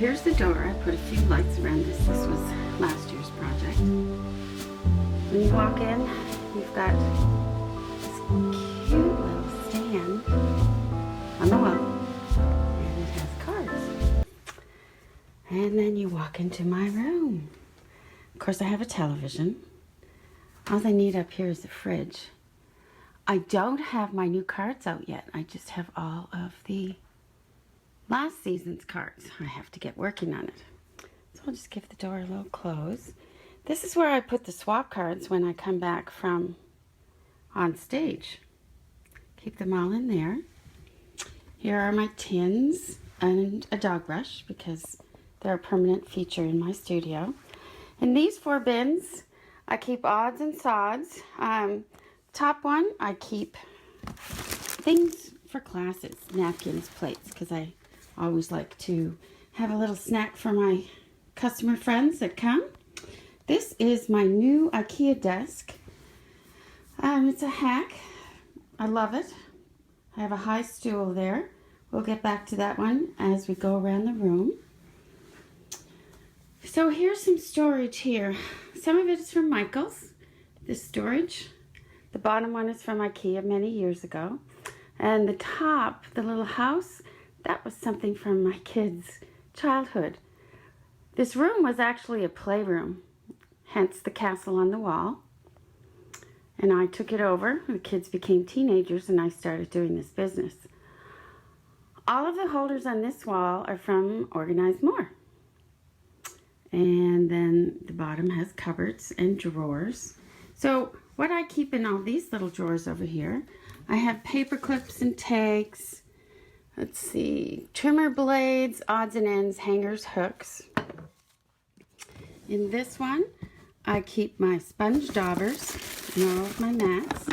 here's the door. I put a few lights around this. This was last year's project. When you walk in, you've got this cute little stand on the wall, and it has cards. And then you walk into my room. Of course, I have a television. All I need up here is a fridge. I don't have my new cards out yet. I just have all of the last season's cards. I have to get working on it. So I'll just give the door a little close. This is where I put the swap cards when I come back from on stage. Keep them all in there. Here are my tins and a dog brush because they're a permanent feature in my studio. In these 4 bins, I keep odds and sods. Top one, I keep things for classes, napkins, plates, because I always like to have a little snack for my customer friends that come. This is my new IKEA desk. It's a hack. I love it. I have a high stool there. We'll get back to that one as we go around the room. So here's some storage here. Some of it is from Michael's, this storage. The bottom one is from IKEA many years ago. And the top, the little house, that was something from my kids' childhood. This room was actually a playroom, hence the castle on the wall. And I took it over. The kids became teenagers and I started doing this business. All of the holders on this wall are from Organize More. And then the bottom has cupboards and drawers. So what I keep in all these little drawers over here, I have paper clips and tags. Let's see, trimmer blades, odds and ends, hangers, hooks. In this one, I keep my sponge daubers and all of my mats.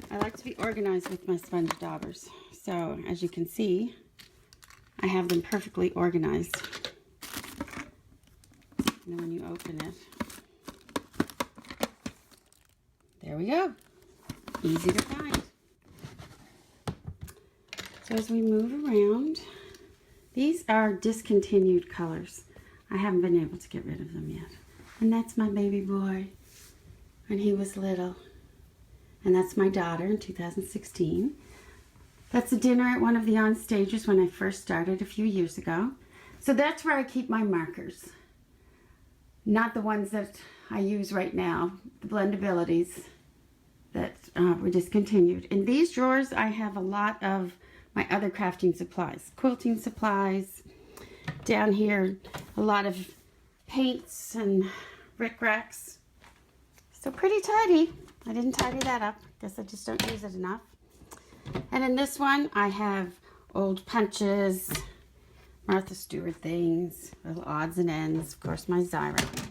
I like to be organized with my sponge daubers. So as you can see, I have them perfectly organized. And then when you open it, there we go. Easy to find. So as we move around, these are discontinued colors. I haven't been able to get rid of them yet. And that's my baby boy when he was little. And that's my daughter in 2016. That's a dinner at one of the on stages when I first started a few years ago. So that's where I keep my markers. Not the ones that I use right now, the blendabilities that were discontinued. In these drawers, I have a lot of my other crafting supplies, quilting supplies. Down here, a lot of paints and rickracs. So pretty tidy. I didn't tidy that up. Guess I just don't use it enough. And in this one, I have old punches, Martha Stewart things, little odds and ends, of course my Zyra.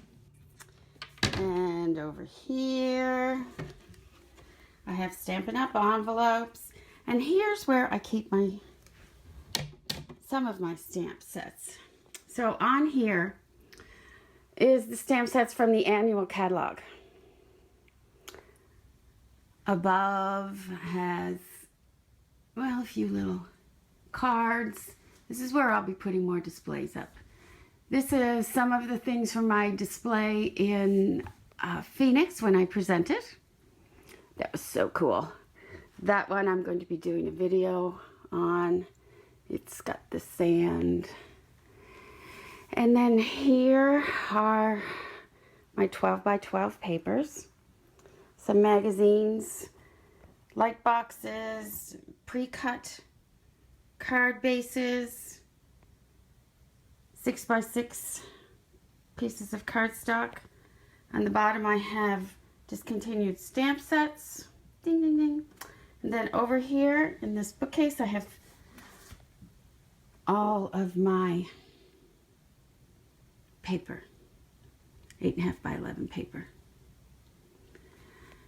And over here, I have Stampin' Up! Envelopes. And here's where I keep some of my stamp sets. So on here is the stamp sets from the annual catalog. Above has, well, a few little cards. This is where I'll be putting more displays up. This is some of the things from my display in Phoenix when I presented. That was so cool. That one I'm going to be doing a video on. It's got the sand. And then here are my 12 by 12 papers. Some magazines, light boxes, pre-cut card bases, 6 by 6 pieces of cardstock. On the bottom I have discontinued stamp sets. Ding, ding, ding. And then over here in this bookcase I have all of my paper, 8.5 by 11 paper.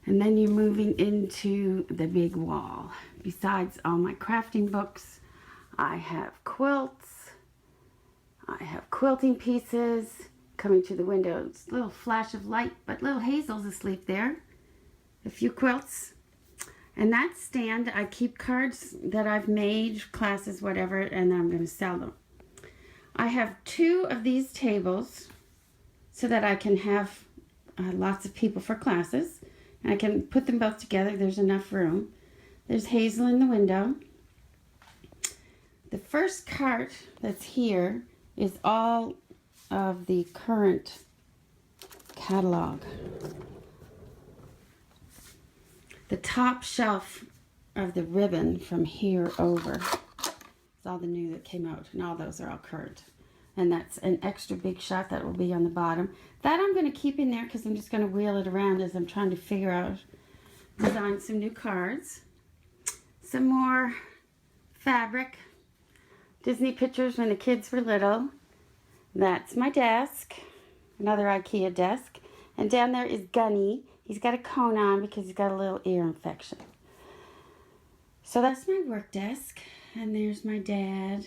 And then you're moving into the big wall. Besides all my crafting books, I have quilts, I have quilting pieces coming to the window. It's a little flash of light, but little Hazel's asleep there. A few quilts. And that stand, I keep cards that I've made, classes, whatever, and I'm going to sell them. I have 2 of these tables so that I can have lots of people for classes. And I can put them both together. There's enough room. There's Hazel in the window. The first cart that's here is all of the current catalog. The top shelf of the ribbon from here over is all the new that came out, and all those are all current. And that's an extra big shot that will be on the bottom. That I'm going to keep in there because I'm just going to wheel it around as I'm trying to figure out, design some new cards. Some more fabric. Disney pictures when the kids were little. That's my desk. Another IKEA desk. And down there is Gunny. He's got a cone on because he's got a little ear infection. So that's my work desk. And there's my dad.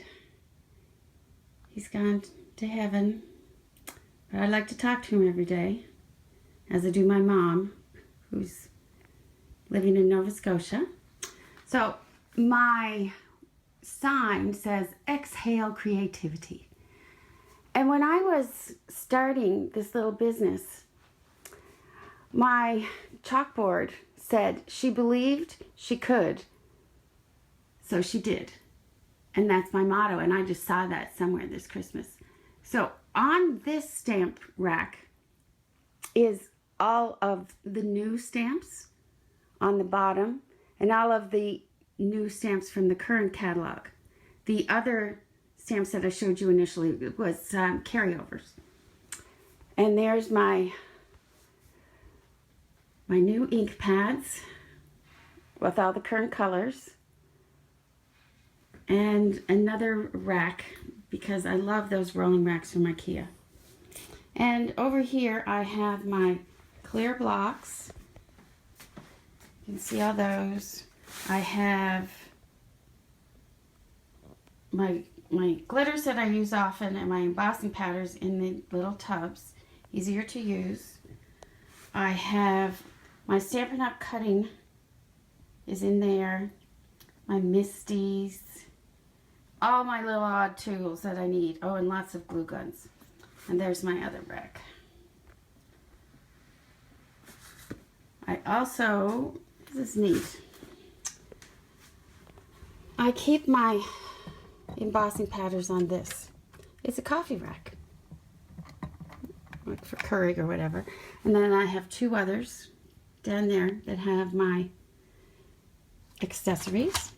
He's gone to heaven. But I like to talk to him every day, as I do my mom, who's living in Nova Scotia. So my sign says, exhale creativity. And when I was starting this little business, my chalkboard said she believed she could, so she did. And that's my motto, and I just saw that somewhere this Christmas. So on this stamp rack is all of the new stamps on the bottom and all of the new stamps from the current catalog. The other stamps that I showed you initially was carryovers. And there's my new ink pads with all the current colors. And another rack because I love those rolling racks from IKEA. And over here I have my clear blocks. You can see all those. I have my glitters that I use often and my embossing powders in the little tubs. Easier to use. I have my Stampin' Up! Cutting is in there. My Misties. All my little odd tools that I need. Oh, and lots of glue guns. And there's my other rack. I also, this is neat. I keep my embossing powders on this. It's a coffee rack. Like for Keurig or whatever. And then I have 2 others down there that have my accessories.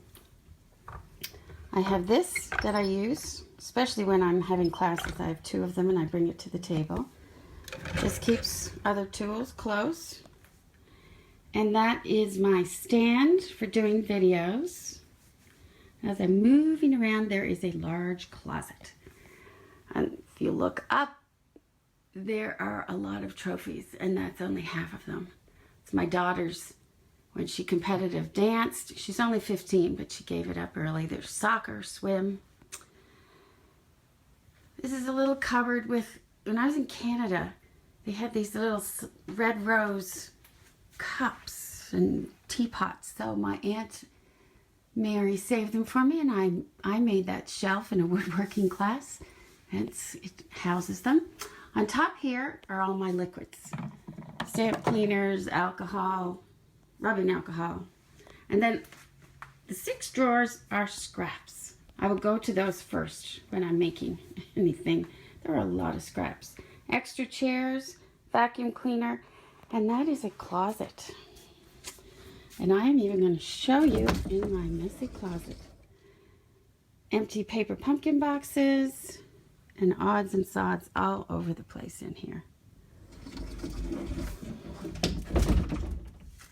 I have this that I use, especially when I'm having classes. I have 2 of them and I bring it to the table. This keeps other tools close. And that is my stand for doing videos. As I'm moving around, there is a large closet. And if you look up, there are a lot of trophies, and that's only half of them. It's my daughter's. When she competitive danced, she's only 15, but she gave it up early. There's soccer, swim. This is a little cupboard with, when I was in Canada, they had these little red rose cups and teapots. So my Aunt Mary saved them for me, and I made that shelf in a woodworking class. And it houses them. On top here are all my liquids. Stamp cleaners, alcohol, rubbing alcohol. And then the 6 drawers are scraps. I will go to those first when I'm making anything. There are a lot of scraps. Extra chairs, vacuum cleaner, and that is a closet. And I am even going to show you in my messy closet. Empty paper pumpkin boxes and odds and sods all over the place in here.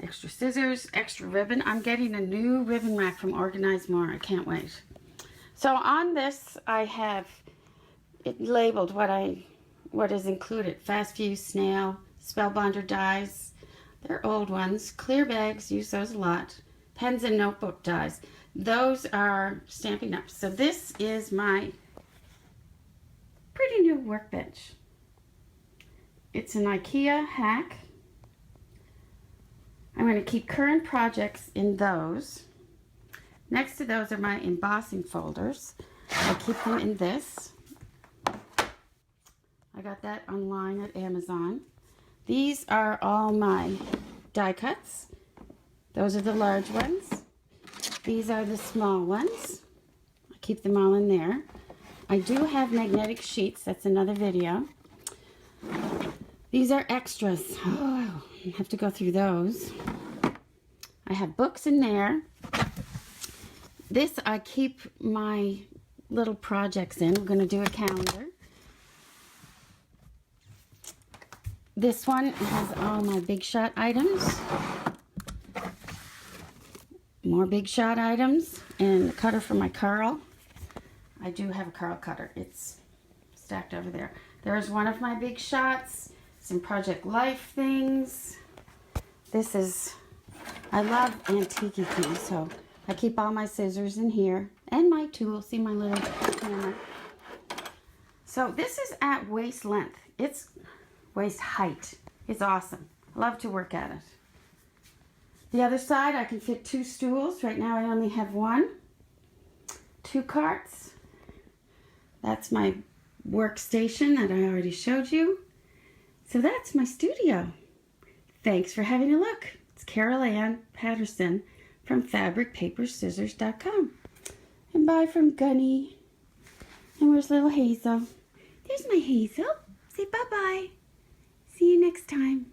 Extra scissors, extra ribbon. I'm getting a new ribbon rack from Organize More. I can't wait. So on this, I have it labeled what is included. Fast Fuse, Snail, Spellbinder dies. They're old ones. Clear bags, use those a lot. Pens and notebook dies. Those are Stampin' Up. So this is my pretty new workbench. It's an IKEA hack. I'm going to keep current projects in those. Next to those are my embossing folders. I keep them in this. I got that online at Amazon. These are all my die cuts. Those are the large ones. These are the small ones. I keep them all in there. I do have magnetic sheets. That's another video. These are extras. Oh, I have to go through those. I have books in there. This I keep my little projects in. We're going to do a calendar. This one has all my Big Shot items. More Big Shot items. And the cutter for my Carole. I do have a Carole cutter. It's stacked over there. There's one of my Big Shots. Some Project Life things. This is, I love antique things, so I keep all my scissors in here. And my tool. See my little hammer. So this is at waist length. It's waist height. It's awesome. I love to work at it. The other side, I can fit 2 stools. Right now I only have 1. 2 carts. That's my workstation that I already showed you. So that's my studio. Thanks for having a look. It's Carole-Anne Patterson from fabricpaperscissors.com. And bye from Gunny. And where's little Hazel? There's my Hazel. Say bye-bye. See you next time.